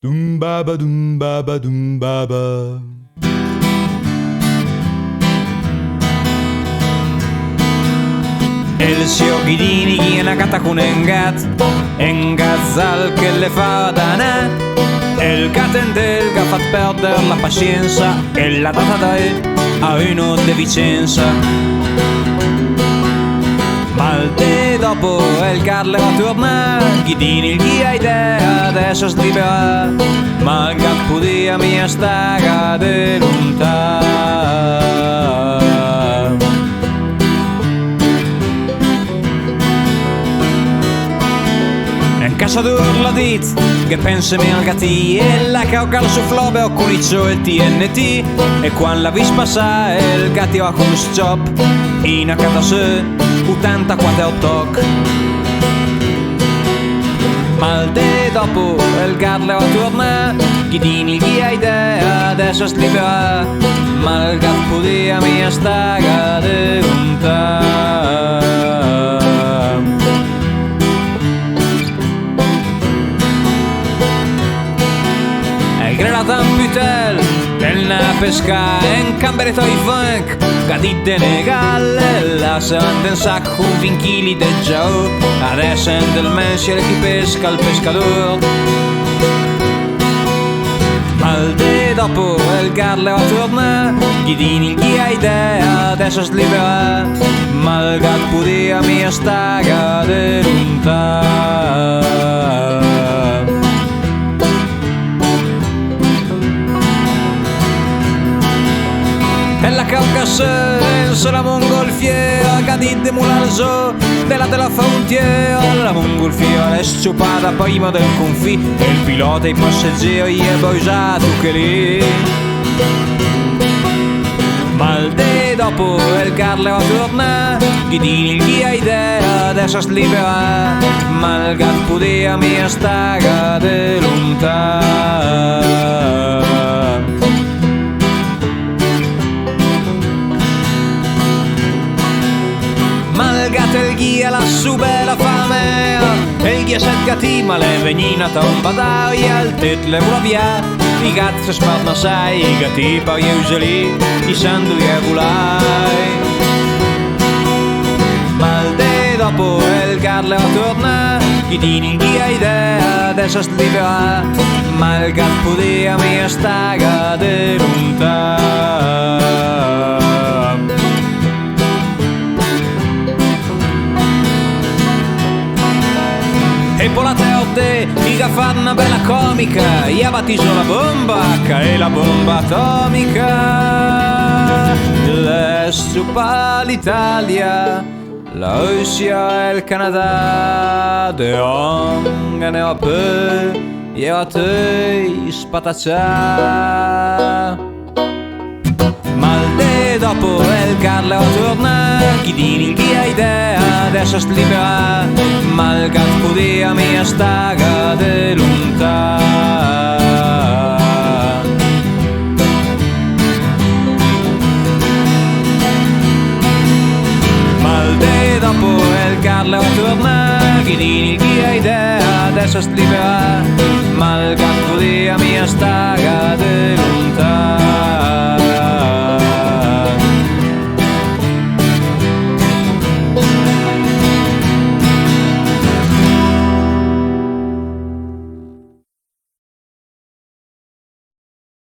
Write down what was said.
Dum baba dum baba dum baba. El sio Ghidini ghina canta con Engat zal che le fa danà. El Catendel che ha fatto perdere la pazienza e la data dai a uno de Vicenza. Malte dopo il Carle va a tornare, Ghidini gli ha idea, adesso si libera, ma il gatto di mia staga de lontano. Cacciatore la dit che pensa me al gatti e la cauca su flobe o culiccio il TNT e quando la vis passa il gatti va con stop in a casa se 84 toc malte dopo il gatto va torna Ghidini gli ha idea adesso si libera ma il gatto di mia staga de lontano. Grenata putel, telna pesca, en cambereto i funk, gadite negal, la sand en sac con 20 kg de giao, adesso è del mensile chi pesca il pescador. Malde dopo il Carle va torna, Ghidini gli ha idea, adesso si libera, ma il gatto di mia staga de lontano. E la caucasse, se la mongolfiera, gadit de mulalzo, della frontiera, la mongolfiera è sciupata prima del confì, e il pilota e i passeggeri è boisato che lì. Malde dopo il Carle va torna, Ghidini gli ha idea, adesso si libera, ma il gatto di mia staga de lontano. Il ghia la su bella fame e il ghia set gatti ma le venina tomba d'aria il tet le vola via i gatti si spartano sai i gatti per gli usali i sandu e volai malde dopo il Carle va torna Ghidini gli ha idea adesso si libera ma il gatto di mia staga de lontano. E poi la terde, mica fa una bella comica, io battiso la bomba, che è la bomba atomica. L'Estupa l'Italia, la Russia e il Canada, de Hong en Europe, io a te spataccia. Malde dopo il Carle va torna, Ghidini gli ha idea, adesso si libera, ma il gatto di mia staga de lontano. Malde dopo il Carle va torna, Ghidini gli ha idea, adesso si libera, ma il gatto di mia staga de lontano.